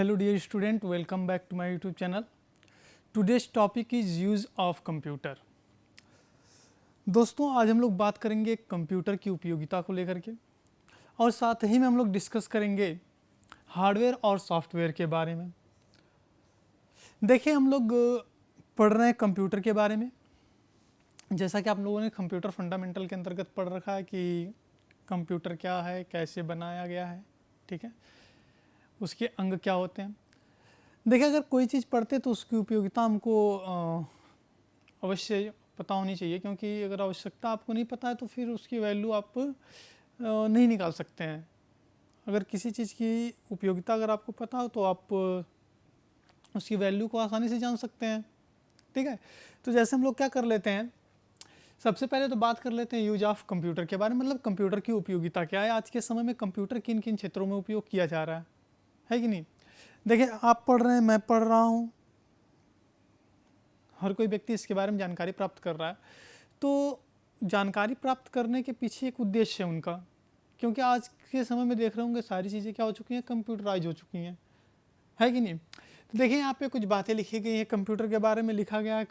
Hello dear student, welcome back to my YouTube channel. Today's topic is use of computer. दोस्तों आज हम लोग बात करेंगे कंप्यूटर की उपयोगिता को लेकर के और साथ ही में हम लोग डिस्कस करेंगे हार्डवेयर और सॉफ्टवेयर के बारे में। देखिए हम लोग पढ़ रहे हैं कंप्यूटर के बारे में। जैसा कि आप लोगों ने कंप्यूटर फंडामेंटल के अंतर्गत पढ़ रखा है कि कंप्यूटर क्या है, कैसे बनाया गया है, ठीक है, उसके अंग क्या होते हैं। देखिए अगर कोई चीज़ पढ़ते तो उसकी उपयोगिता हमको अवश्य पता होनी चाहिए, क्योंकि अगर आवश्यकता आपको नहीं पता है तो फिर उसकी वैल्यू आप नहीं निकाल सकते हैं। अगर किसी चीज़ की उपयोगिता अगर आपको पता हो तो आप उसकी वैल्यू को आसानी से जान सकते हैं, ठीक है। तो जैसे हम लोग क्या कर लेते हैं, सबसे पहले तो बात कर लेते हैं यूज ऑफ कंप्यूटर के बारे में, मतलब कंप्यूटर की उपयोगिता क्या है। आज के समय में कंप्यूटर किन किन क्षेत्रों में उपयोग किया जा रहा है कि नहीं। देखिए आप पढ़ रहे हैं, मैं पढ़ रहा हूँ, हर कोई व्यक्ति इसके बारे में जानकारी प्राप्त कर रहा है। तो जानकारी प्राप्त करने के पीछे एक उद्देश्य है उनका, क्योंकि आज के समय में देख रहे होंगे सारी चीज़ें क्या हो चुकी हैं, कंप्यूटराइज हो चुकी हैं, है कि नहीं। तो देखिए यहाँ पे कुछ बातें लिखी गई हैं कंप्यूटर के बारे में। लिखा गया है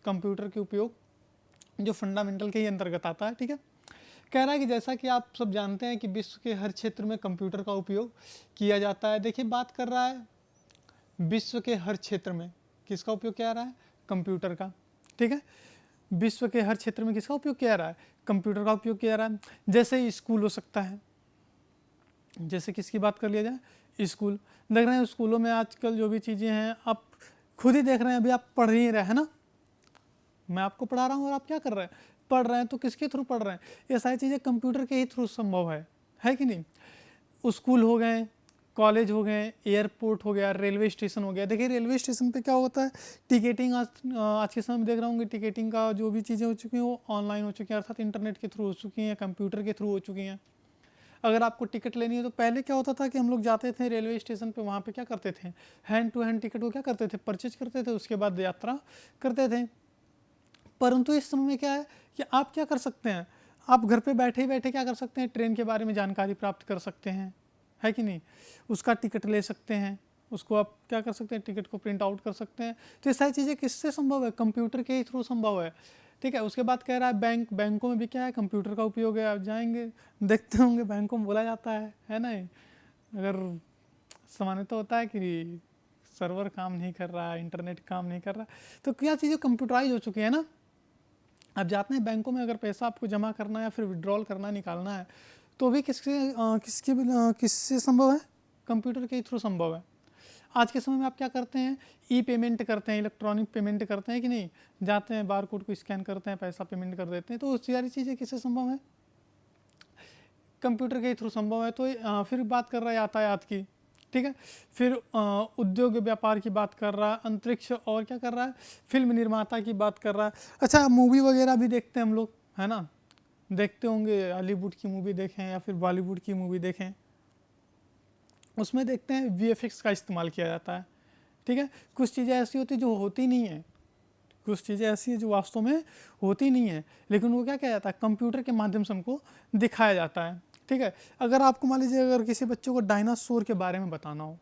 कंप्यूटर के उपयोग जो फंडामेंटल के ही अंतर्गत आता है, ठीक है। कह रहा है कि जैसा कि आप सब जानते हैं कि विश्व के हर क्षेत्र में कंप्यूटर का उपयोग किया जाता है। देखिए बात कर रहा है विश्व के हर क्षेत्र में किसका उपयोग किया रहा है, कंप्यूटर का, ठीक है। विश्व के हर क्षेत्र में किसका उपयोग किया रहा है, कंप्यूटर का उपयोग किया रहा है। जैसे स्कूल हो सकता है, जैसे किसकी बात कर लिया जाए, स्कूल। देख रहे हैं स्कूलों में आजकल जो भी चीज़ें हैं आप खुद ही देख रहे हैं, अभी आप पढ़ ही रहे हैं ना, मैं आपको पढ़ा रहा हूँ और आप क्या कर रहे हैं, पढ़ रहे हैं। तो किसके थ्रू पढ़ रहे हैं, ये सारी चीज़ें कंप्यूटर के ही थ्रू संभव है कि नहीं। स्कूल हो गए, कॉलेज हो गए, एयरपोर्ट हो गया, रेलवे स्टेशन हो गया। देखिए रेलवे स्टेशन पे क्या होता है, टिकटिंग आज के समय में देख रहा हूँ, टिकटिंग का जो भी चीज़ें हो चुकी हैं वो ऑनलाइन हो चुकी हैं, अर्थात इंटरनेट के थ्रू हो चुकी हैं, कंप्यूटर के थ्रू हो चुकी हैं। अगर आपको टिकट लेनी है तो पहले क्या होता था कि हम लोग जाते थे रेलवे स्टेशन पे, वहाँ पे क्या करते थे, हैंड टू हैंड टिकट को क्या करते थे, परचेज करते थे, उसके बाद यात्रा करते थे। परंतु इस समय में क्या है कि आप क्या कर सकते हैं, आप घर पे बैठे ही बैठे क्या कर सकते हैं, ट्रेन के बारे में जानकारी प्राप्त कर सकते हैं, है कि नहीं। उसका टिकट ले सकते हैं, उसको आप क्या कर सकते हैं, टिकट को प्रिंट आउट कर सकते हैं। तो ये सारी चीज़ें किससे संभव है, कंप्यूटर के ही थ्रू संभव है, ठीक है। उसके बाद कह रहा है बैंकों में भी क्या है, कंप्यूटर का उपयोग है। आप जाएंगे देखते होंगे बैंकों में बोला जाता है ना। अगर सामान्य तो होता है कि सर्वर काम नहीं कर रहा है, इंटरनेट काम नहीं कर रहा, तो क्या चीज़ें कंप्यूटराइज हो चुकी है ना। अब जाते हैं बैंकों में, अगर पैसा आपको जमा करना है या फिर विड्रॉल करना है, निकालना है, तो भी किससे संभव है, कंप्यूटर के थ्रू संभव है। आज के समय में आप क्या करते हैं, ई पेमेंट करते हैं, इलेक्ट्रॉनिक पेमेंट करते हैं कि नहीं, जाते हैं बार कोड को स्कैन करते हैं, पैसा पेमेंट कर देते हैं। तो सारी चीज़ें किससे संभव है, कंप्यूटर के थ्रू संभव है। तो फिर बात कर रहा है यातायात की, ठीक है। फिर उद्योग व्यापार की बात कर रहा है, अंतरिक्ष, और क्या कर रहा है, फिल्म निर्माता की बात कर रहा है। अच्छा मूवी वगैरह भी देखते हैं हम लोग, है ना, देखते होंगे, हॉलीवुड की मूवी देखें या फिर बॉलीवुड की मूवी देखें, उसमें देखते हैं वीएफएक्स का इस्तेमाल किया जाता है, ठीक है। कुछ चीज़ें ऐसी होती जो होती नहीं है, कुछ चीज़ें ऐसी हैं जो वास्तव में होती नहीं है, लेकिन वो क्या किया जाता है, कंप्यूटर के माध्यम से हमको दिखाया जाता है, ठीक है। अगर आपको मान लीजिए अगर किसी बच्चे को डायनासोर के बारे में बताना हो,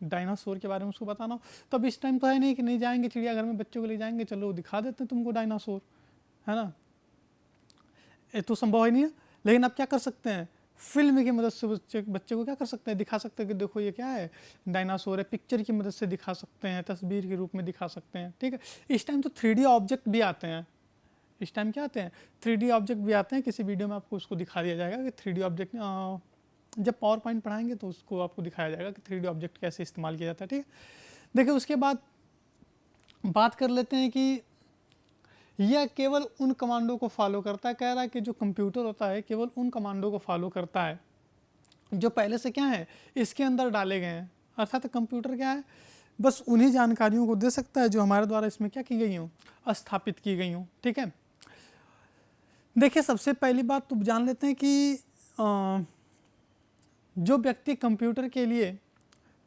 डायनासोर के बारे में उसको बताना हो, तो अब इस टाइम तो है नहीं कि नहीं जाएंगे चिड़ियाघर में, बच्चों को ले जाएंगे, चलो दिखा देते हैं तुमको डायनासोर, है ना, ये तो संभव ही नहीं है। लेकिन आप क्या कर सकते हैं, फिल्म की मदद से बच्चे को क्या कर सकते हैं, दिखा सकते हैं कि देखो ये क्या है, डायनासोर है। पिक्चर की मदद से दिखा सकते हैं, तस्वीर के रूप में दिखा सकते हैं, ठीक है। इस टाइम तो 3D ऑब्जेक्ट भी आते हैं, इस टाइम क्या आते हैं, 3D ऑब्जेक्ट भी आते हैं। किसी वीडियो में आपको उसको दिखा दिया जाएगा कि 3D ऑब्जेक्ट, जब पावर पॉइंट पढ़ाएंगे तो उसको आपको दिखाया जाएगा कि 3D ऑब्जेक्ट कैसे इस्तेमाल किया जाता है, ठीक है। देखिए उसके बाद बात कर लेते हैं कि यह केवल उन कमांडो को फॉलो करता है। कह रहा है कि जो कंप्यूटर होता है केवल उन कमांडो को फॉलो करता है जो पहले से क्या है, इसके अंदर डाले गए हैं। अर्थात कंप्यूटर क्या है, बस उन्हीं जानकारियों को दे सकता है जो हमारे द्वारा इसमें क्या की गई हों, स्थापित की गई हों, ठीक है। देखिए सबसे पहली बात तो जान लेते हैं कि जो व्यक्ति कंप्यूटर के लिए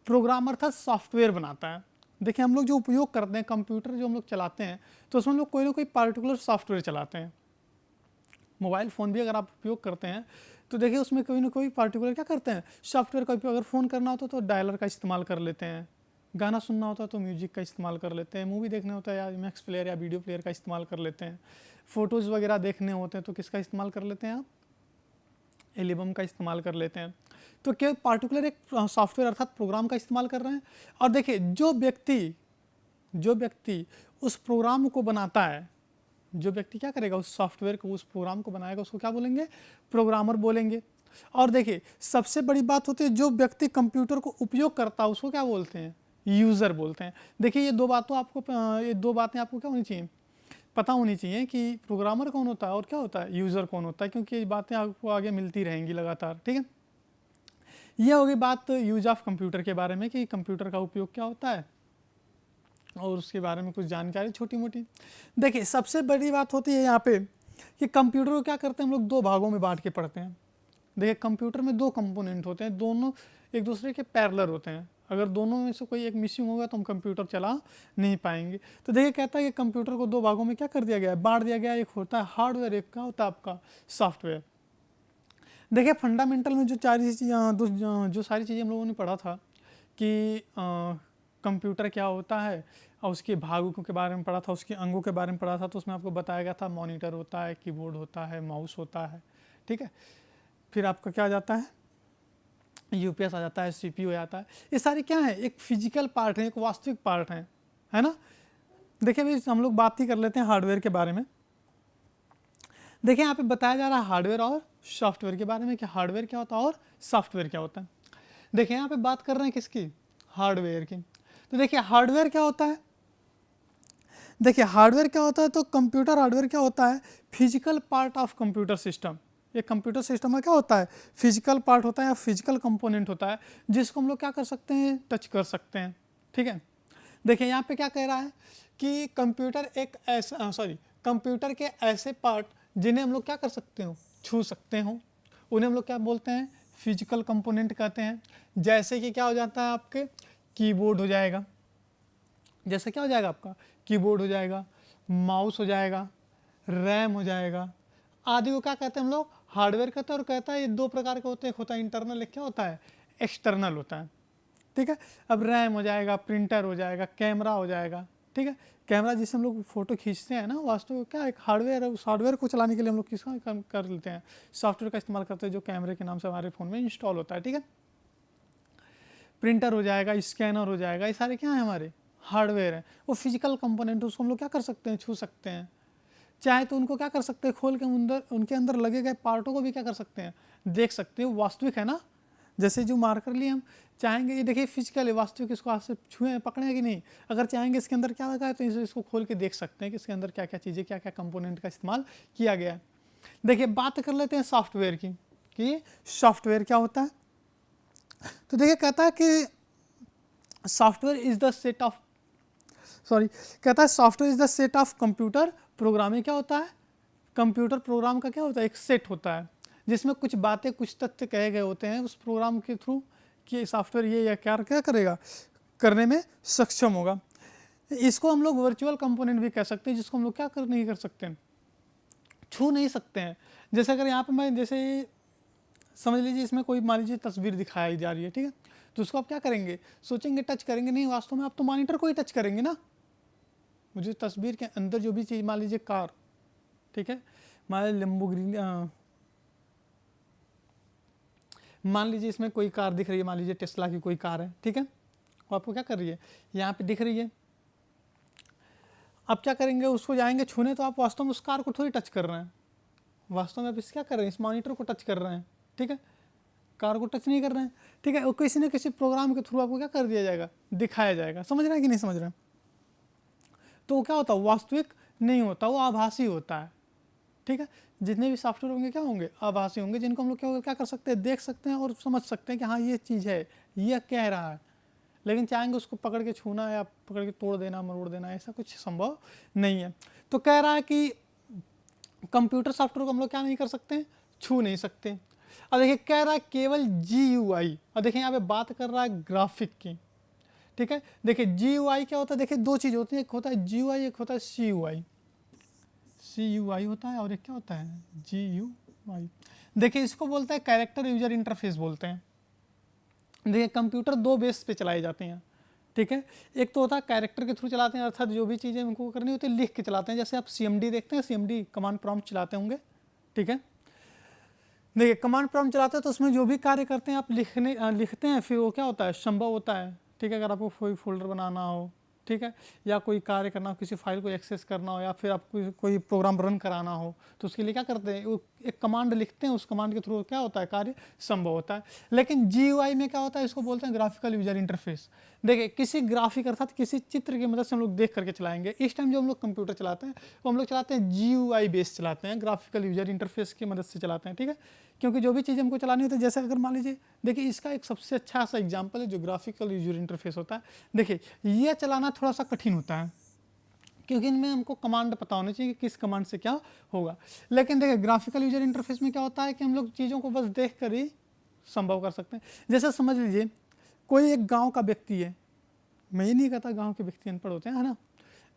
प्रोग्रामर अर्थात सॉफ्टवेयर बनाता है। देखिए हम लोग जो उपयोग करते हैं कंप्यूटर, जो हम लोग चलाते हैं, तो उसमें हम लोग कोई ना कोई पार्टिकुलर सॉफ्टवेयर चलाते हैं, मोबाइल फ़ोन भी अगर आप उपयोग करते हैं तो देखिए उसमें कोई ना कोई पार्टिकुलर क्या करते हैं, सॉफ्टवेयर का उपयोग। अगर फ़ोन करना होता तो डायलर का इस्तेमाल कर लेते हैं, गाना सुनना होता तो म्यूजिक का इस्तेमाल कर लेते हैं, मूवी देखना होता है या इमेक्स प्लेयर या वीडियो प्लेयर का इस्तेमाल कर लेते हैं, फ़ोटोज़ वगैरह देखने होते हैं तो किसका इस्तेमाल कर लेते हैं आप, एल्बम का इस्तेमाल कर लेते हैं। तो क्या पार्टिकुलर एक सॉफ्टवेयर अर्थात प्रोग्राम का इस्तेमाल कर रहे हैं। और देखिए जो व्यक्ति उस प्रोग्राम को बनाता है, जो व्यक्ति क्या करेगा, उस सॉफ्टवेयर को, उस प्रोग्राम को बनाएगा, उसको क्या बोलेंगे, प्रोग्रामर बोलेंगे। और देखिए सबसे बड़ी बात होती है जो व्यक्ति कंप्यूटर को उपयोग करता है उसको क्या बोलते हैं, यूज़र बोलते हैं। देखिए ये दो बातें आपको क्या होनी चाहिए, पता होनी चाहिए कि प्रोग्रामर कौन होता है और क्या होता है, यूज़र कौन होता है, क्योंकि ये बातें आपको आगे मिलती रहेंगी लगातार। ठीक है, ये होगी बात यूज ऑफ कंप्यूटर के बारे में कि कंप्यूटर का उपयोग क्या होता है और उसके बारे में कुछ जानकारी छोटी मोटी। देखिए सबसे बड़ी बात होती है यहाँ पे कि कंप्यूटर को क्या करते हैं हम लोग, दो भागों में बांट के पढ़ते हैं। देखिए कंप्यूटर में दो कंपोनेंट होते हैं, दोनों एक दूसरे के पैरेलल होते हैं। अगर दोनों में से कोई एक मिसिंग होगा तो हम कंप्यूटर चला नहीं पाएंगे। तो देखिए कहता है कि कंप्यूटर को दो भागों में क्या कर दिया गया है, बांट दिया गया है। एक होता है हार्डवेयर, एक का होता है आपका सॉफ्टवेयर। देखिए फंडामेंटल में जो सारी चीज़ें हम लोगों ने पढ़ा था कि कंप्यूटर क्या होता है और उसके भागों के बारे में पढ़ा था, उसके अंगों के बारे में पढ़ा था, तो उसमें आपको बताया गया था मॉनिटर होता है, कीबोर्ड होता है, माउस होता है। ठीक है, फिर आपका क्या आ जाता है, यूपीएस आ जाता है, सीपीयू आ जाता है। ये सारे क्या है, एक फिजिकल पार्ट है, एक वास्तविक पार्ट है ना। देखिए भाई हम लोग बात ही कर लेते हैं हार्डवेयर के बारे में। देखिए यहाँ पे बताया जा रहा है हार्डवेयर और सॉफ्टवेयर के बारे में कि हार्डवेयर क्या होता है और सॉफ्टवेयर क्या होता है। देखिए यहाँ पे बात कर रहे हैं किसकी, हार्डवेयर की। तो देखिए हार्डवेयर क्या होता है, देखिए हार्डवेयर क्या होता है, तो कंप्यूटर हार्डवेयर क्या होता है, physical part of computer system. ये कंप्यूटर सिस्टम में क्या होता है, फिजिकल पार्ट होता है या फिजिकल कंपोनेंट होता है जिसको हम लोग क्या कर सकते हैं, टच कर सकते हैं। ठीक है, देखिए यहाँ पे क्या कह रहा है कि कंप्यूटर के ऐसे पार्ट जिन्हें हम लोग क्या कर सकते हो, छू सकते हो, उन्हें हम लोग क्या बोलते हैं, फिजिकल कंपोनेंट कहते हैं। जैसे कि क्या हो जाता है, आपके कीबोर्ड हो जाएगा, जैसे क्या हो जाएगा आपका कीबोर्ड हो जाएगा, माउस हो जाएगा, रैम हो जाएगा, आदि को क्या कहते हैं हम लोग, हार्डवेयर कहते हैं। और कहता है ये दो प्रकार के होते हैं, एक होता है इंटरनल, एक क्या होता है, एक्सटर्नल होता है। ठीक है, अब रैम हो जाएगा, प्रिंटर हो जाएगा, कैमरा हो जाएगा। ठीक है, कैमरा जिससे हम लोग फोटो खींचते हैं ना, वास्तव में क्या एक हार्डवेयर है। उस हार्डवेयर को चलाने के लिए हम लोग किसका कर लेते हैं, सॉफ्टवेयर का इस्तेमाल करते हैं जो कैमरे के नाम से हमारे फ़ोन में इंस्टॉल होता है। ठीक है, प्रिंटर हो जाएगा, स्कैनर हो जाएगा, ये सारे क्या है, हमारे हार्डवेयर है। वो फिजिकल कंपोनेंट, उसको हम लोग क्या कर सकते हैं, छू सकते हैं। चाहे तो उनको क्या कर सकते हैं, खोल के उनके अंदर लगे गए पार्टों को भी क्या कर सकते हैं, देख सकते हैं। वास्तविक है ना, जैसे जो मार्कर लिए हम चाहेंगे, ये देखिए फिजिकल है, वास्तविक, इसको हाथ से छुए पकड़े कि नहीं, अगर चाहेंगे इसके अंदर क्या लगा है तो इसको खोल के देख सकते हैं कि इसके अंदर क्या क्या चीज़ें, क्या क्या कंपोनेंट का इस्तेमाल किया गया है। देखिए बात कर लेते हैं सॉफ्टवेयर की कि सॉफ्टवेयर क्या होता है। तो देखिए कहता है कि software is the set of कहता है software is the set of computer programming. क्या होता है, कंप्यूटर प्रोग्राम का क्या होता है, एक सेट होता है जिसमें कुछ बातें, कुछ तथ्य कहे गए होते हैं उस प्रोग्राम के थ्रू कि सॉफ्टवेयर ये या क्या करेगा, करने में सक्षम होगा। इसको हम लोग वर्चुअल कंपोनेंट भी कह सकते हैं, जिसको हम लोग क्या नहीं कर सकते, छू नहीं सकते हैं। जैसे अगर यहाँ पे मैं जैसे समझ लीजिए इसमें कोई मान लीजिए तस्वीर दिखाई जा रही है, ठीक है, तो उसको आप क्या करेंगे, सोचेंगे टच करेंगे, नहीं, वास्तव में आप तो मॉनिटर को ही टच करेंगे ना। मुझे तस्वीर के अंदर जो भी चीज़, मान लीजिए कार, ठीक है, मान लीजिए इसमें कोई कार दिख रही है, मान लीजिए टेस्ला की कोई कार है, ठीक है, वो आपको क्या कर रही है, यहाँ पे दिख रही है। आप क्या करेंगे, उसको जाएंगे छूने, तो आप वास्तव में उस कार को थोड़ी टच कर रहे हैं, वास्तव में आप इस क्या कर रहे हैं, इस मॉनिटर को टच कर रहे हैं। ठीक है, कार को टच नहीं कर रहे हैं। ठीक है, और किसी न किसी प्रोग्राम के थ्रू आपको क्या कर दिया जाएगा, दिखाया जाएगा। समझ रहे हैं कि नहीं समझ रहे हैं। तो क्या होता है, वास्तविक नहीं होता, वो आभासी होता है। ठीक है, जितने भी सॉफ्टवेयर होंगे क्या होंगे, आभासी होंगे, जिनको हम लोग क्या कर सकते हैं, देख सकते हैं और समझ सकते हैं कि हाँ ये चीज़ है, यह कह रहा है। लेकिन चाहेंगे उसको पकड़ के छूना या पकड़ के तोड़ देना, मरोड़ देना, ऐसा कुछ संभव नहीं है। तो कह रहा है कि कंप्यूटर सॉफ्टवेयर को हम लोग क्या नहीं कर सकते, छू नहीं सकते। और देखिए कह रहा है केवल GUI, और देखिए यहाँ पे बात कर रहा है ग्राफिक की। ठीक है, देखिए GUI क्या होता है, देखिए दो चीज़ होती है, एक होता है GUI, एक होता है CUI। CUI होता है और एक क्या होता है GUI। देखिए इसको बोलते हैं कैरेक्टर यूजर इंटरफेस बोलते हैं। देखिए कंप्यूटर दो बेस पे चलाए जाते हैं, ठीक है। एक तो होता है कैरेक्टर के थ्रू चलाते हैं, अर्थात जो भी चीज़ें उनको करनी होती है लिख के चलाते हैं। जैसे आप CMD देखते हैं, CMD कमांड प्रॉम्प्ट चलाते होंगे, ठीक है। देखिए कमांड प्रॉम्प्ट चलाते हैं तो उसमें जो भी कार्य करते हैं आप लिखते हैं, फिर वो क्या होता है संभव होता है, ठीक है। अगर आपको कोई फोल्डर बनाना हो, ठीक है, या कोई कार्य करना हो, किसी फाइल को एक्सेस करना हो, या फिर आपको कोई प्रोग्राम रन कराना हो, तो उसके लिए क्या करते हैं, वो एक कमांड लिखते हैं, उस कमांड के थ्रू क्या होता है कार्य संभव होता है। लेकिन GUI में क्या होता है, इसको बोलते हैं ग्राफिकल यूजर इंटरफेस। देखिए किसी ग्राफिक अर्थात किसी चित्र की मदद से हम लोग देख करके चलाएंगे। इस टाइम जो हम लोग कंप्यूटर चलाते हैं वो हम लोग चलाते हैं GUI बेस चलाते हैं, ग्राफिकल यूजर इंटरफेस की मदद से चलाते हैं, ठीक है। क्योंकि जो भी चीज़ हमको चलानी होती है, जैसे अगर मान लीजिए, देखिए इसका एक सबसे अच्छा सा एग्जांपल है जो ग्राफिकल यूजर इंटरफेस होता है। देखिए ये चलाना थोड़ा सा कठिन होता है क्योंकि इनमें हमको कमांड पता होना चाहिए कि किस कमांड से क्या होगा। लेकिन देखिए ग्राफिकल यूजर इंटरफेस में क्या होता है कि हम लोग चीज़ों को बस देख कर ही संभव कर सकते हैं। जैसे समझ लीजिए कोई एक गाँव का व्यक्ति है, मैं ये नहीं कहता गाँव के व्यक्ति अनपढ़ होते हैं, है ना।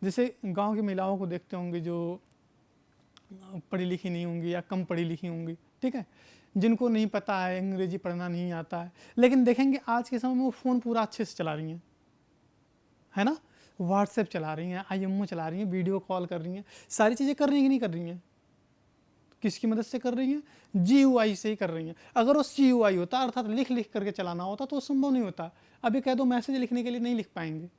जैसे गाँव की महिलाओं को देखते होंगे जो पढ़ी लिखी नहीं होंगी या कम पढ़ी लिखी होंगी, ठीक है, जिनको नहीं पता है, अंग्रेजी पढ़ना नहीं आता है, लेकिन देखेंगे आज के समय में वो फ़ोन पूरा अच्छे से चला रही हैं, है ना। व्हाट्सएप चला रही हैं, IMO चला रही हैं, वीडियो कॉल कर रही हैं, सारी चीज़ें कर रही हैं कि नहीं कर रही हैं। किसकी मदद से कर रही हैं, GUI से ही कर रही हैं। अगर वो CUI होता अर्थात लिख लिख करके चलाना होता तो संभव नहीं होता। अभी कह दो मैसेज लिखने के लिए नहीं लिख पाएंगे,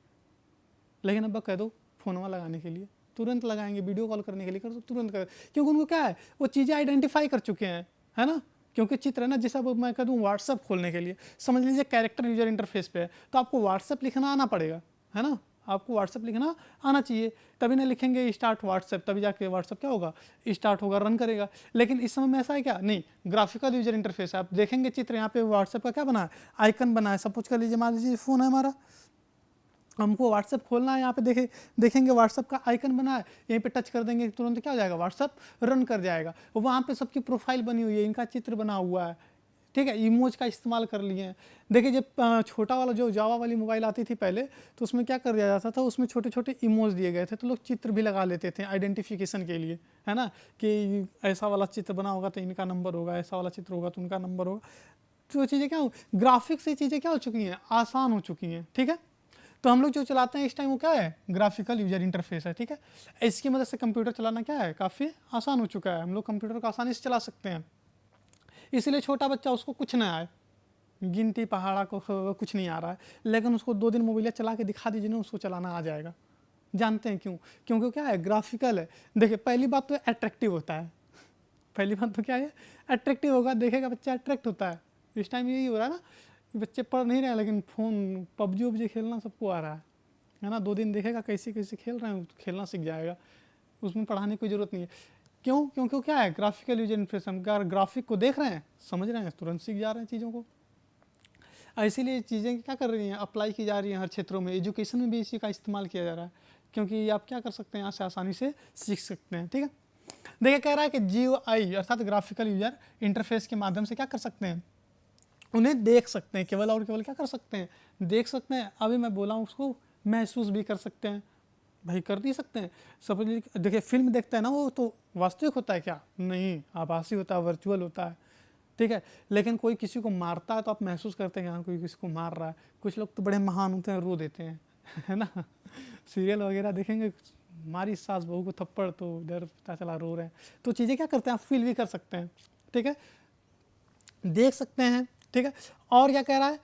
लेकिन अब कह दो फ़ोनवा लगाने के लिए तुरंत लगाएंगे, वीडियो कॉल करने के लिए कर तो तुरंत कर, क्योंकि उनको क्या है वो चीज़ें आइडेंटिफाई कर चुके हैं, है ना। क्योंकि चित्र है ना, जैसे अब मैं कह दूँ व्हाट्सअप खोलने के लिए, समझ लीजिए कैरेक्टर यूजर इंटरफेस पे है तो आपको व्हाट्सअप लिखना आना पड़ेगा, है ना। आपको व्हाट्सअप लिखना आना चाहिए, तभी ना लिखेंगे स्टार्ट व्हाट्सएप, तभी जाके व्हाट्सएप क्या होगा, स्टार्ट होगा, रन करेगा। लेकिन इस समय में ऐसा है क्या, नहीं, ग्राफिकल यूजर इंटरफेस है। आप देखेंगे चित्र यहाँ पे व्हाट्सएप का क्या बना है, आइकन बना है। सपोज कर लीजिए, मान लीजिए फ़ोन है हमारा, हमको व्हाट्सएप खोलना है, यहाँ पे देखेंगे व्हाट्सएप का आइकन बना है, यहीं पे टच कर देंगे तुरंत क्या हो जाएगा, व्हाट्सएप रन कर जाएगा। वहाँ पे सबकी प्रोफाइल बनी हुई है, इनका चित्र बना हुआ है, ठीक है, इमोज का इस्तेमाल कर लिए हैं। देखिए जब छोटा वाला जो जावा वाली मोबाइल आती थी पहले, तो उसमें क्या कर दिया जाता था, उसमें छोटे छोटे इमोज दिए गए थे, तो लोग चित्र भी लगा लेते थे आइडेंटिफिकेशन के लिए, है ना, कि ऐसा वाला चित्र बना होगा तो इनका नंबर होगा, ऐसा वाला चित्र होगा तो उनका नंबर होगा। तो चीज़ें क्या हो, ग्राफिक्स से चीज़ें क्या हो चुकी हैं, आसान हो चुकी हैं, ठीक है। तो हम लोग जो चलाते हैं इस टाइम वो क्या है, ग्राफिकल यूजर इंटरफेस है, ठीक है। इसकी मदद से कंप्यूटर चलाना क्या है, काफ़ी आसान हो चुका है, हम लोग कंप्यूटर को आसानी से चला सकते हैं। इसलिए छोटा बच्चा उसको कुछ ना आए, गिनती पहाड़ा को कुछ नहीं आ रहा है, लेकिन उसको 2 दिन मोबाइल चला के दिखा दीजिए ना, उसको चलाना आ जाएगा। जानते हैं क्यों, क्योंकि क्या है, ग्राफिकल है। देखिए पहली बात तो अट्रैक्टिव होता है, पहली बात तो क्या है, अट्रैक्टिव होगा, देखेगा बच्चा अट्रैक्ट होता है। इस टाइम यही हो रहा है ना, बच्चे पढ़ नहीं रहे हैं लेकिन फ़ोन PUBG वब्जी खेलना सबको आ रहा है ना। 2 दिन देखेगा कैसे कैसे खेल रहे हैं, खेलना सीख जाएगा, उसमें पढ़ाने की ज़रूरत नहीं है। क्यों, क्योंकि क्या है, ग्राफिकल यूजर इंटरफेस, हम ग्राफिक को देख रहे हैं, समझ रहे हैं, तुरंत सीख जा रहे हैं चीज़ों को। इसीलिए चीज़ें क्या कर रही हैं, अप्लाई की जा रही हैं हर क्षेत्रों में। एजुकेशन में भी इसी का इस्तेमाल किया जा रहा है, क्योंकि आप क्या कर सकते हैं, यहाँ से आसानी से सीख सकते हैं, ठीक है। देखिए कह रहा है कि GUI अर्थात ग्राफिकल यूजर इंटरफेस के माध्यम से क्या कर सकते हैं, उन्हें देख सकते हैं, केवल और केवल क्या कर सकते हैं, देख सकते हैं। अभी मैं बोला हूँ उसको महसूस भी कर सकते हैं, भाई कर नहीं सकते हैं। सब देखिए फिल्म देखते हैं ना, वो तो वास्तविक होता है क्या, नहीं, आभासी होता है, वर्चुअल होता है, ठीक है। लेकिन कोई किसी को मारता है तो आप महसूस करते हैं कि हाँ कोई किसी को मार रहा है। कुछ लोग तो बड़े महान होते हैं, रो देते हैं, है ना। सीरियल वगैरह देखेंगे, मारी सास बहू को थप्पड़ तो डर पता चला रो रहे हैं। तो चीज़ें क्या करते हैं, आप फील भी कर सकते हैं, ठीक है, देख सकते हैं, ठीक है। और क्या कह रहा है,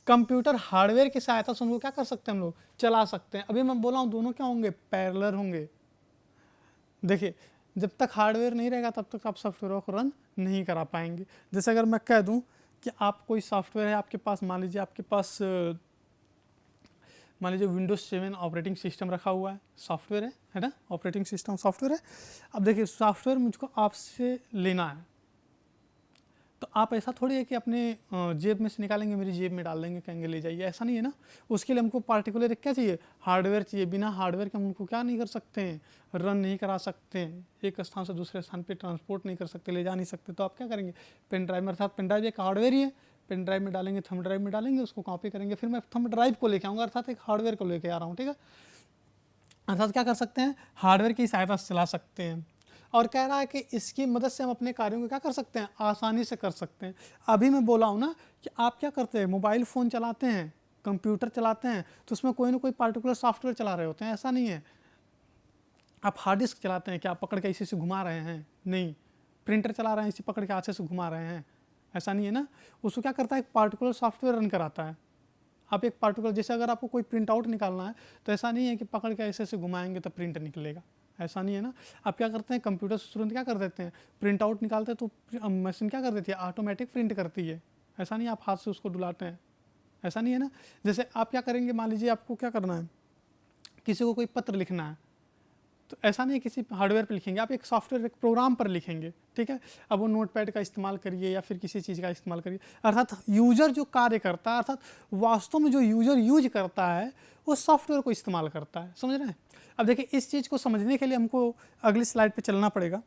कंप्यूटर हार्डवेयर की सहायता से उनको क्या कर सकते हैं, हम लोग चला सकते हैं। अभी मैं बोला हूँ दोनों क्या होंगे, पैरेलल होंगे। देखिए जब तक हार्डवेयर नहीं रहेगा तब तक आप सॉफ्टवेयर को रन नहीं करा पाएंगे। जैसे अगर मैं कह दूं कि आप कोई सॉफ्टवेयर है आपके पास, मान लीजिए आपके पास मान लीजिए Windows 7 ऑपरेटिंग सिस्टम रखा हुआ है, सॉफ्टवेयर है ना, ऑपरेटिंग सिस्टम सॉफ्टवेयर है। अब देखिए सॉफ्टवेयर मुझको आपसे लेना है, तो आप ऐसा थोड़ी है कि अपने जेब में से निकालेंगे, मेरी जेब में डाल देंगे, कहेंगे ले जाइए, ऐसा नहीं है ना। उसके लिए हमको पार्टिकुलर क्या चाहिए, हार्डवेयर चाहिए। बिना हार्डवेयर के हम उनको क्या नहीं कर सकते हैं, रन नहीं करा सकते हैं, एक स्थान से दूसरे स्थान पे ट्रांसपोर्ट नहीं कर सकते, ले जा नहीं सकते। तो आप क्या करेंगे, पेन ड्राइव में, अर्थात पेन ड्राइव एक हार्डवेयर ही है, पेन ड्राइव में डालेंगे, थंब ड्राइव में डालेंगे, उसको कॉपी करेंगे, फिर मैं थंब ड्राइव को लेके आऊँगा, अर्थात एक हार्डवेयर को लेके आ रहा हूँ, ठीक है। अर्थात क्या कर सकते हैं, हार्डवेयर की सहायता से चला सकते हैं। और कह रहा है कि इसकी मदद से हम अपने कार्यों को क्या कर सकते हैं, आसानी से कर सकते हैं। अभी मैं बोला हूँ ना कि आप क्या करते हैं, मोबाइल फ़ोन चलाते हैं, कंप्यूटर चलाते हैं, तो उसमें कोई ना कोई पार्टिकुलर सॉफ्टवेयर चला रहे होते हैं, ऐसा नहीं है। आप हार्ड डिस्क चलाते हैं, क्या आप पकड़ के इसी से घुमा रहे हैं, नहीं। प्रिंटर चला रहे हैं, इसी पकड़ के हाथ से घुमा रहे हैं, ऐसा नहीं है ना। उसको क्या करता है, एक पार्टिकुलर सॉफ्टवेयर रन कराता है। आप एक पार्टिकुलर, जैसे अगर आपको कोई प्रिंट आउट निकालना है तो ऐसा नहीं है कि पकड़ के ऐसे घुमाएंगे तो प्रिंट निकलेगा, ऐसा नहीं है ना। आप क्या करते हैं, कंप्यूटर से तुरंत क्या कर देते हैं, प्रिंट आउट निकालते हैं तो मशीन क्या कर देती है, ऑटोमेटिक प्रिंट करती है। ऐसा नहीं आप हाथ से उसको डुलाते हैं, ऐसा नहीं है ना। जैसे आप क्या करेंगे, मान लीजिए आपको क्या करना है, किसी को कोई पत्र लिखना है, तो ऐसा नहीं किसी हार्डवेयर पर लिखेंगे, आप एक सॉफ्टवेयर, एक प्रोग्राम पर लिखेंगे, ठीक है। अब वो नोटपैड का इस्तेमाल करिए या फिर किसी चीज़ का इस्तेमाल करिए। अर्थात यूजर जो कार्य करता है, अर्थात वास्तव में जो यूजर यूज करता है वो सॉफ्टवेयर को इस्तेमाल करता है, समझ रहे हैं। अब देखिए, इस चीज़ को समझने के लिए हमको अगली स्लाइड पर चलना पड़ेगा।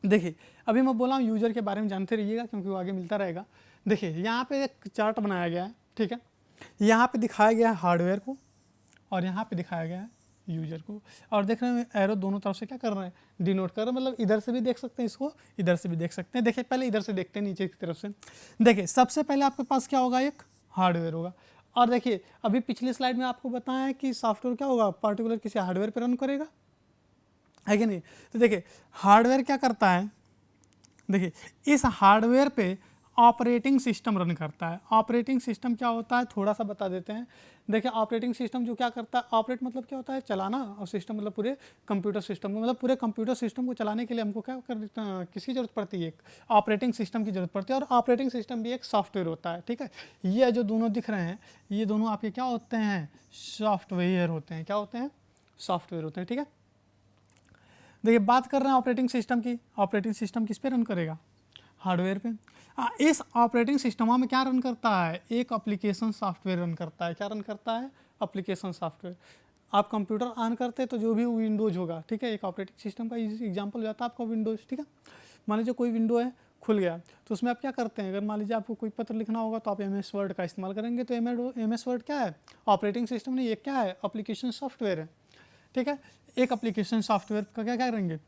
देखिए, अभी मैं बोला हूँ यूजर के बारे में जानते रहिएगा, क्योंकि वो आगे मिलता रहेगा। देखिए, यहाँ पे एक चार्ट बनाया गया है, ठीक है। यहाँ पे दिखाया गया है हार्डवेयर को और यहाँ पे दिखाया गया है यूजर को। और देख रहे हैं एरो दोनों तरफ से क्या कर रहे हैं, डिनोट कर रहे हैं, मतलब इधर से भी देख सकते हैं इसको, इधर से भी देख सकते हैं। देखिए, पहले इधर से देखते हैं, नीचे की तरफ से। देखिए, सबसे पहले आपके पास क्या होगा, एक हार्डवेयर होगा। और देखिए, अभी पिछली स्लाइड में आपको बताया है कि सॉफ्टवेयर क्या होगा, पार्टिकुलर किसी हार्डवेयर पर रन करेगा, है कि नहीं। तो देखिए, हार्डवेयर क्या करता है, देखिए इस हार्डवेयर पे ऑपरेटिंग सिस्टम रन करता है। ऑपरेटिंग सिस्टम क्या होता है, थोड़ा सा बता देते हैं। देखिए, ऑपरेटिंग सिस्टम जो क्या करता है, ऑपरेट मतलब क्या होता है, चलाना, और सिस्टम मतलब पूरे कंप्यूटर सिस्टम को, मतलब पूरे कंप्यूटर सिस्टम को चलाने के लिए हमको क्या कर किसकी जरूरत पड़ती है, एक ऑपरेटिंग सिस्टम की जरूरत पड़ती है। और ऑपरेटिंग सिस्टम भी एक सॉफ्टवेयर होता है, ठीक है। ये जो दोनों दिख रहे हैं, ये दोनों आपके क्या होते हैं, सॉफ्टवेयर होते हैं। क्या होते हैं, सॉफ्टवेयर होते हैं, ठीक है। देखिए, बात कर रहे हैं ऑपरेटिंग सिस्टम की। ऑपरेटिंग सिस्टम किस पे रन करेगा, हार्डवेयर पे। इस ऑपरेटिंग सिस्टम में क्या रन करता है, एक एप्लीकेशन सॉफ्टवेयर रन करता है। क्या रन करता है, एप्लीकेशन सॉफ्टवेयर। आप कंप्यूटर ऑन करते हैं तो जो भी विंडोज होगा, ठीक है, एक ऑपरेटिंग सिस्टम का एग्जांपल हो जाता है आपका विंडोज, ठीक है। मान लीजिए कोई विंडो है, खुल गया, तो उसमें आप क्या करते हैं, अगर मान लीजिए आपको कोई पत्र लिखना होगा तो आप MS वर्ड का इस्तेमाल करेंगे। तो MS वर्ड क्या है, ऑपरेटिंग सिस्टम नहीं, ये क्या है, एप्लीकेशन सॉफ्टवेयर है, ठीक है। एक एप्लीकेशन सॉफ्टवेयर का क्या करेंगे,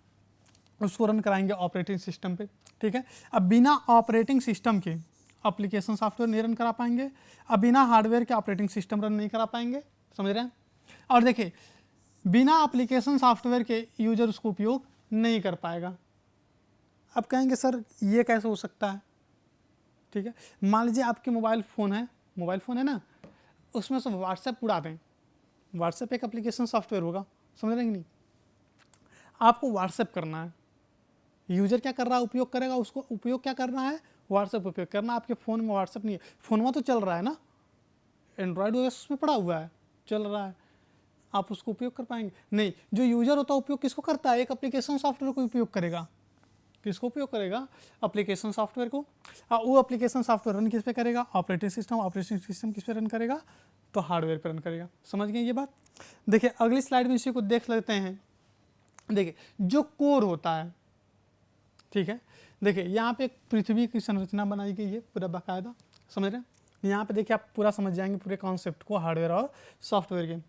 उसको रन कराएंगे ऑपरेटिंग सिस्टम पे, ठीक है। अब बिना ऑपरेटिंग सिस्टम के एप्लीकेशन सॉफ्टवेयर नहीं रन करा पाएंगे, अब बिना हार्डवेयर के ऑपरेटिंग सिस्टम रन नहीं करा पाएंगे, समझ रहे हैं। और देखिए, बिना एप्लीकेशन सॉफ्टवेयर के यूजर उसको उपयोग नहीं कर पाएगा। अब कहेंगे सर ये कैसे हो सकता है, ठीक है। मान लीजिए आपके मोबाइल फ़ोन है ना, उसमें से व्हाट्सएप उड़ा दें। व्हाट्सएप एक एप्लीकेशन सॉफ्टवेयर होगा, समझ रहे हैं कि नहीं। आपको व्हाट्सएप करना है, यूजर क्या कर रहा है, उपयोग करेगा, उसको उपयोग क्या करना है, व्हाट्सएप उपयोग करना। आपके फ़ोन में व्हाट्सएप नहीं है, फ़ोन में तो चल रहा है ना, एंड्रॉयड OS उसमें पड़ा हुआ है, चल रहा है, आप उसको उपयोग कर पाएंगे नहीं। जो यूजर होता है उपयोग किसको करता है, एक एप्लीकेशन सॉफ्टवेयर को उपयोग करेगा। किसको उपयोग करेगा, एप्लीकेशन सॉफ्टवेयर को। वो एप्लीकेशन सॉफ्टवेयर रन किस पे करेगा, ऑपरेटिंग सिस्टम किस पे रन करेगा, तो हार्डवेयर पे रन करेगा। समझ गए ये बात। देखिए, अगली स्लाइड में इसी को देख लेते हैं। देखिए, जो कोर होता है, ठीक है। देखिए, यहाँ पे एक पृथ्वी की संरचना बनाई गई है पूरा बाकायदा, समझ रहे हैं। यहाँ पे देखिए आप पूरा समझ जाएंगे पूरे कॉन्सेप्ट को, हार्डवेयर और सॉफ्टवेयर के।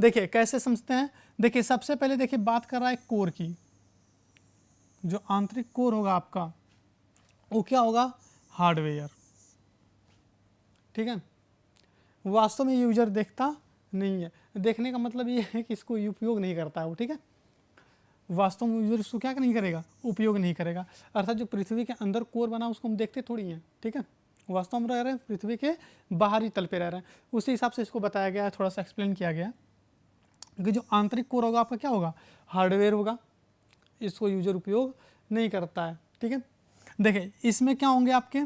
देखिए कैसे समझते हैं, देखिए सबसे पहले देखिए बात कर रहा है कोर की। जो आंतरिक कोर होगा आपका, वो क्या होगा, हार्डवेयर, ठीक है। वास्तव में यूजर देखता नहीं है, देखने का मतलब ये है कि इसको उपयोग नहीं करता है वो, ठीक है। वास्तव में यूजर इसको क्या नहीं करेगा, उपयोग नहीं करेगा। अर्थात जो पृथ्वी के अंदर कोर बना उसको हम देखते थोड़ी हैं, ठीक है। वास्तव में रह रहे हैं पृथ्वी के बाहरी तल पे रह रहे हैं, उसी हिसाब से इसको बताया गया है, थोड़ा सा एक्सप्लेन किया गया कि जो आंतरिक कोर होगा आपका क्या होगा, हार्डवेयर होगा, इसको यूजर उपयोग नहीं करता है, ठीक है। देखिए इसमें क्या होंगे आपके,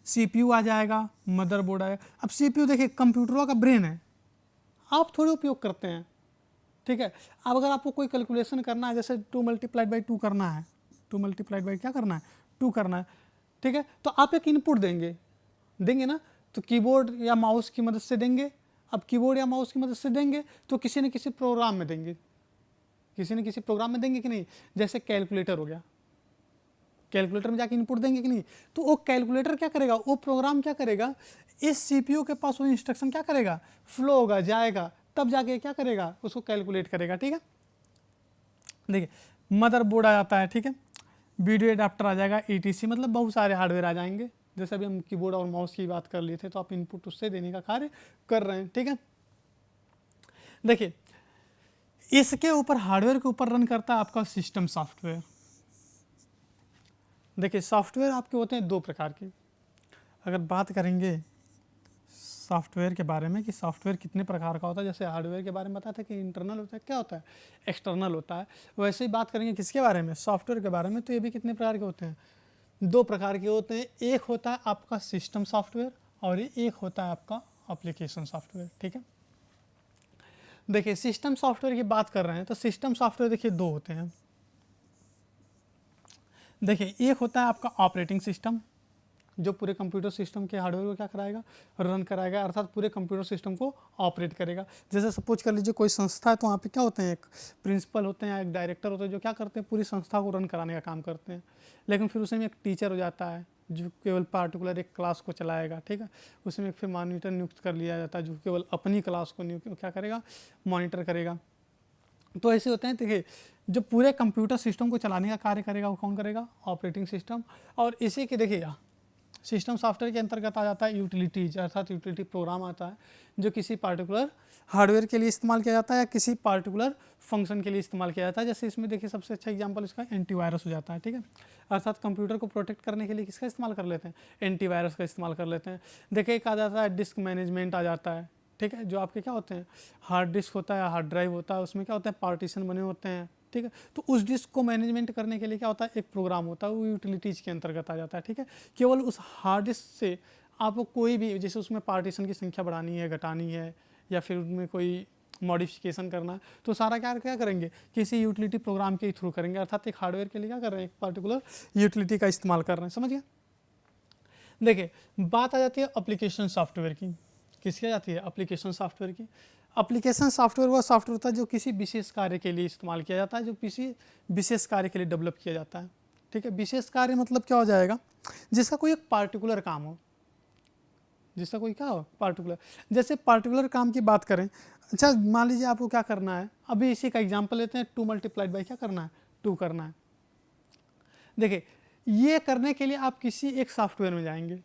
CPU आ जाएगा, मदरबोर्ड आएगा। अब CPU देखिए कंप्यूटरों का ब्रेन है, आप थोड़े उपयोग करते हैं, ठीक है। अब अगर आपको कोई कैलकुलेशन करना है, जैसे 2 × 2 करना है, 2 × क्या करना है, 2 करना है, ठीक है। तो आप एक इनपुट देंगे ना, तो कीबोर्ड या माउस की मदद से देंगे। अब कीबोर्ड या माउस की मदद से देंगे तो किसी न किसी प्रोग्राम में देंगे, किसी न किसी प्रोग्राम में देंगे कि नहीं। जैसे कैलकुलेटर हो गया, कैलकुलेटर में जाके इनपुट देंगे कि नहीं, तो वो कैलकुलेटर क्या करेगा, वो प्रोग्राम क्या करेगा, इस CPU के पास वो इंस्ट्रक्शन क्या करेगा, फ्लो होगा, जाएगा, तब जाके क्या करेगा, उसको कैलकुलेट करेगा। ठीक है, देखिए मदरबोर्ड आ जाता है, ठीक है, वीडियो एडाप्टर आ जाएगा, ETC, मतलब बहुत सारे हार्डवेयर आ जाएंगे। जैसे अभी हम कीबोर्ड और माउस की बात कर लिए थे, तो आप इनपुट उससे देने का कार्य कर रहे हैं। ठीक है, देखिए इसके ऊपर हार्डवेयर के ऊपर रन करता है आपका सिस्टम सॉफ्टवेयर। देखिए सॉफ्टवेयर आपके होते हैं दो प्रकार के। अगर बात करेंगे सॉफ्टवेयर के बारे में कि सॉफ्टवेयर कितने प्रकार का होता है, जैसे हार्डवेयर के बारे में बताते हैं कि इंटरनल होता है, क्या होता है, एक्सटर्नल होता है, वैसे ही बात करेंगे किसके बारे में, सॉफ्टवेयर के बारे में। तो ये भी कितने प्रकार के होते हैं, दो प्रकार के होते हैं। एक होता है आपका सिस्टम सॉफ्टवेयर और एक होता है आपका एप्लीकेशन सॉफ्टवेयर। ठीक है, देखिए सिस्टम सॉफ्टवेयर की बात कर रहे हैं तो सिस्टम सॉफ्टवेयर देखिए दो होते हैं। देखिए एक होता है आपका ऑपरेटिंग सिस्टम, जो पूरे कंप्यूटर सिस्टम के हार्डवेयर को क्या कराएगा, रन कराएगा, अर्थात पूरे कंप्यूटर सिस्टम को ऑपरेट करेगा। जैसे सपोज कर लीजिए कोई संस्था है, तो वहाँ पे क्या होते हैं, एक प्रिंसिपल होते हैं, एक डायरेक्टर होते हैं, जो क्या करते हैं, पूरी संस्था को रन कराने का काम करते हैं। लेकिन फिर उसमें एक टीचर हो जाता है जो केवल पार्टिकुलर एक क्लास को चलाएगा। ठीक है, उसमें फिर मॉनिटर नियुक्त कर लिया जाता है जो केवल अपनी क्लास को क्या करेगा, मॉनिटर करेगा। तो ऐसे होते हैं। देखिए जो पूरे कंप्यूटर सिस्टम को चलाने का कार्य करेगा वो कौन करेगा, ऑपरेटिंग सिस्टम। और इसी के देखिएगा सिस्टम सॉफ्टवेयर के अंतर्गत आ जाता है यूटिलिटीज, अर्थात यूटिलिटी प्रोग्राम आता है जो किसी पार्टिकुलर हार्डवेयर के लिए इस्तेमाल किया जाता है या किसी पार्टिकुलर फंक्शन के लिए इस्तेमाल किया जाता है। जैसे इसमें देखिए सबसे अच्छा एग्जांपल इसका एंटीवायरस हो जाता है। ठीक है, अर्थात कंप्यूटर को प्रोटेक्ट करने के लिए किसका इस्तेमाल कर लेते हैं, एंटीवायरस का इस्तेमाल कर लेते हैं। देखिए एक आ जाता है डिस्क मैनेजमेंट आ जाता है। ठीक है, जो आपके क्या होते हैं, हार्ड डिस्क होता है, हार्ड ड्राइव होता है, उसमें क्या होता है, पार्टीशन बने होते हैं। ठीक है, तो उस डिस्क को मैनेजमेंट करने के लिए क्या होता है, एक प्रोग्राम होता है, वो यूटिलिटीज़ के अंतर्गत आ जाता है। ठीक है, केवल उस हार्ड डिस्क से आपको कोई भी, जैसे उसमें पार्टीशन की संख्या बढ़ानी है, घटानी है, या फिर उनमें कोई मॉडिफिकेशन करना है, तो सारा क्या करेंगे, किसी यूटिलिटी प्रोग्राम के थ्रू करेंगे। अर्थात एक हार्डवेयर के लिए क्या कर रहे हैं, एक पर्टिकुलर यूटिलिटी का इस्तेमाल कर रहे हैं। समझ गया। देखिए बात आ जाती है एप्लीकेशन सॉफ्टवेयर की। किसकी आ जाती है, एप्लीकेशन सॉफ्टवेयर की। एप्लीकेशन सॉफ्टवेयर वह सॉफ्टवेयर होता है जो किसी विशेष कार्य के लिए इस्तेमाल किया जाता है, जो किसी विशेष कार्य के लिए डेवलप किया जाता है। ठीक है, विशेष कार्य मतलब क्या हो जाएगा, जिसका कोई एक पार्टिकुलर काम हो, जिसका कोई क्या हो, पार्टिकुलर। जैसे पार्टिकुलर काम की बात करें, अच्छा मान लीजिए आपको क्या करना है, अभी इसी का एग्जाम्पल लेते हैं, 2 × क्या करना है, 2 करना है। देखिए ये करने के लिए आप किसी एक सॉफ्टवेयर में जाएंगे।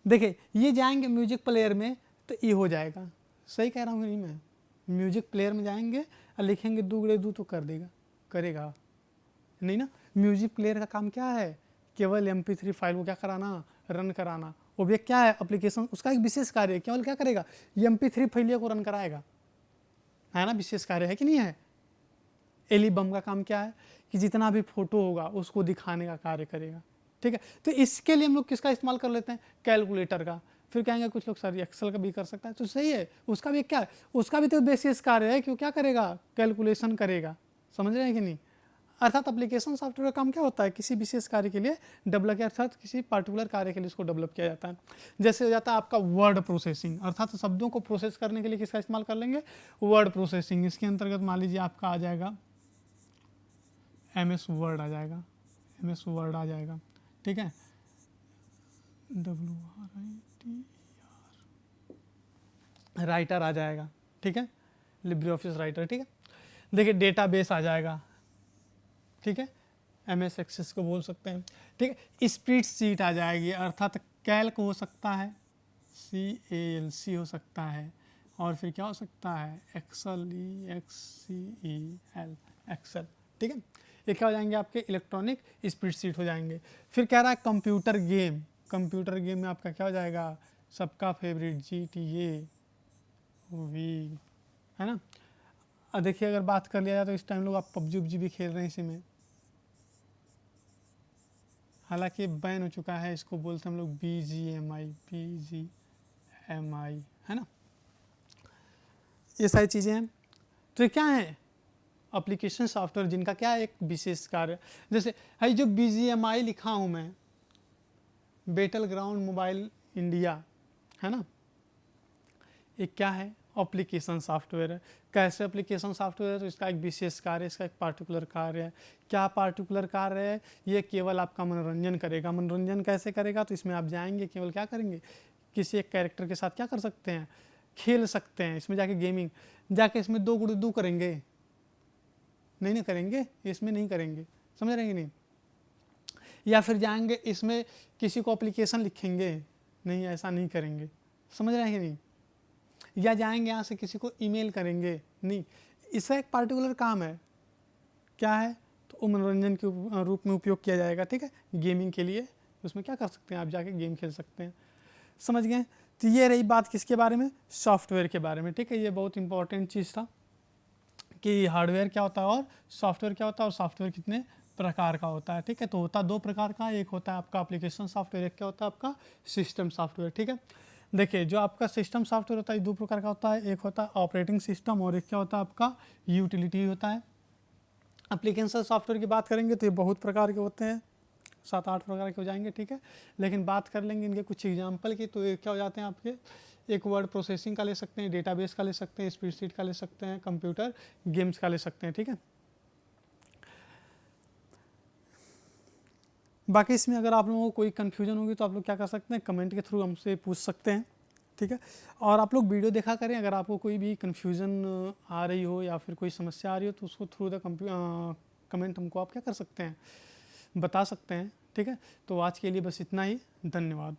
देखिए ये जाएंगे म्यूजिक प्लेयर में तो ये हो जाएगा, सही कह रहा हूँ नहीं मैं, म्यूजिक प्लेयर में जाएंगे और लिखेंगे 2 × 2 तो कर देगा, करेगा नहीं ना। म्यूजिक प्लेयर का काम क्या है, केवल MP3 फाइल को क्या कराना, रन कराना। वो भी क्या है, एप्लीकेशन, उसका एक विशेष कार्य है, केवल क्या करेगा, MP3 फाइल को रन कराएगा, है ना, विशेष कार्य है कि नहीं है। एलिबम का काम क्या है कि जितना भी फोटो होगा उसको दिखाने का कार्य करेगा। ठीक है, तो इसके लिए हम लोग किसका इस्तेमाल कर लेते हैं, कैलकुलेटर का। फिर कहेंगे कुछ लोग सर एक्सेल का भी कर सकता है, तो सही है, उसका भी क्या है, उसका भी तो बेसिस कार्य है कि वो क्या करेगा, कैलकुलेशन करेगा। समझ रहे हैं कि नहीं। अर्थात एप्लीकेशन सॉफ्टवेयर का काम क्या होता है, किसी विशेष कार्य के लिए डेवलप किया, अर्थात किसी पार्टिकुलर कार्य के लिए उसको डेवलप किया जाता है। जैसे हो जाता है आपका वर्ड प्रोसेसिंग, अर्थात शब्दों को प्रोसेस करने के लिए किसका इस्तेमाल कर लेंगे, वर्ड प्रोसेसिंग। इसके अंतर्गत मान लीजिए आपका आ जाएगा MS वर्ड आ जाएगा, MS वर्ड आ जाएगा। ठीक है, राइटर आ जाएगा। ठीक है, लिब्रे ऑफिस राइटर। ठीक है, देखिए डेटाबेस आ जाएगा। ठीक है, MS एक्सेस को बोल सकते हैं। ठीक है, स्प्रेडशीट आ जाएगी, अर्थात कैल्क हो सकता है, CALC हो सकता है, और फिर क्या हो सकता है, एक्सेल, EXCEL, एक्सेल। ठीक है, ये क्या हो जाएंगे, आपके इलेक्ट्रॉनिक स्प्रेडशीट हो जाएंगे। फिर कह रहा है कंप्यूटर गेम, कंप्यूटर गेम में आपका क्या हो जाएगा, सबका फेवरेट GTA V, है ना। अब देखिए अगर बात कर लिया जाए तो इस टाइम लोग आप PUBG भी खेल रहे हैं इसी में, हालांकि बैन हो चुका है, इसको बोलते हैं हम लोग BGMI, है ना। ये सारी चीज़ें हैं। तो ये क्या है, एप्लीकेशन सॉफ्टवेयर जिनका क्या है, एक विशेष कार्य। जैसे है जो BGMI लिखा हूँ मैं, बैटल ग्राउंड मोबाइल इंडिया, है ना, ये क्या है, एप्लीकेशन सॉफ्टवेयर है। कैसे एप्लीकेशन सॉफ्टवेयर है, तो इसका एक विशेष कार्य, इसका एक पार्टिकुलर कार्य है। क्या पार्टिकुलर कार्य है, ये केवल आपका मनोरंजन करेगा। मनोरंजन कैसे करेगा, तो इसमें आप जाएंगे, केवल क्या करेंगे, किसी एक कैरेक्टर के साथ क्या कर सकते हैं, खेल सकते हैं, इसमें जाके गेमिंग, जाके इसमें दो गुड़ दो करेंगे, नहीं ना करेंगे, इसमें नहीं करेंगे, समझ रहे हैं कि नहीं। या फिर जाएंगे इसमें किसी को एप्लीकेशन लिखेंगे, नहीं ऐसा नहीं करेंगे, समझ रहे हैं कि नहीं। या जाएंगे यहाँ से किसी को ईमेल करेंगे, नहीं, इसका एक पार्टिकुलर काम है, क्या है, तो वो मनोरंजन के रूप में उपयोग किया जाएगा, ठीक है, गेमिंग के लिए। उसमें क्या कर सकते हैं आप, जाके गेम खेल सकते हैं, समझ गए। तो ये रही बात किसके बारे में, सॉफ्टवेयर के बारे में, ठीक है। ये बहुत इंपॉर्टेंट चीज़ था कि हार्डवेयर क्या होता है और सॉफ्टवेयर क्या होता है, और सॉफ्टवेयर कितने प्रकार का होता है, ठीक है। तो होता दो प्रकार का, एक होता है आपका एप्लीकेशन सॉफ्टवेयर, एक क्या होता है आपका सिस्टम सॉफ्टवेयर, ठीक है। देखिए जो आपका सिस्टम सॉफ्टवेयर होता है दो प्रकार का होता है, एक होता है ऑपरेटिंग सिस्टम और एक क्या होता है आपका यूटिलिटी होता है। एप्लीकेशन सॉफ्टवेयर की बात करेंगे तो ये बहुत प्रकार के होते हैं, 7-8 प्रकार के हो जाएंगे, ठीक है। लेकिन बात कर लेंगे इनके कुछ एग्जांपल की, तो ये क्या हो जाते हैं आपके, एक वर्ड प्रोसेसिंग का ले सकते हैं, डेटाबेस का ले सकते हैं, स्प्रेडशीट का ले सकते हैं, कंप्यूटर गेम्स का ले सकते हैं, ठीक है। बाकी इसमें अगर आप लोगों को कोई कन्फ्यूजन होगी तो आप लोग क्या कर सकते हैं, कमेंट के थ्रू हमसे पूछ सकते हैं, ठीक है। और आप लोग वीडियो देखा करें, अगर आपको कोई भी कन्फ्यूज़न आ रही हो या फिर कोई समस्या आ रही हो तो उसको थ्रू द कमेंट हमको आप क्या कर सकते हैं, बता सकते हैं, ठीक है। तो आज के लिए बस इतना ही, धन्यवाद।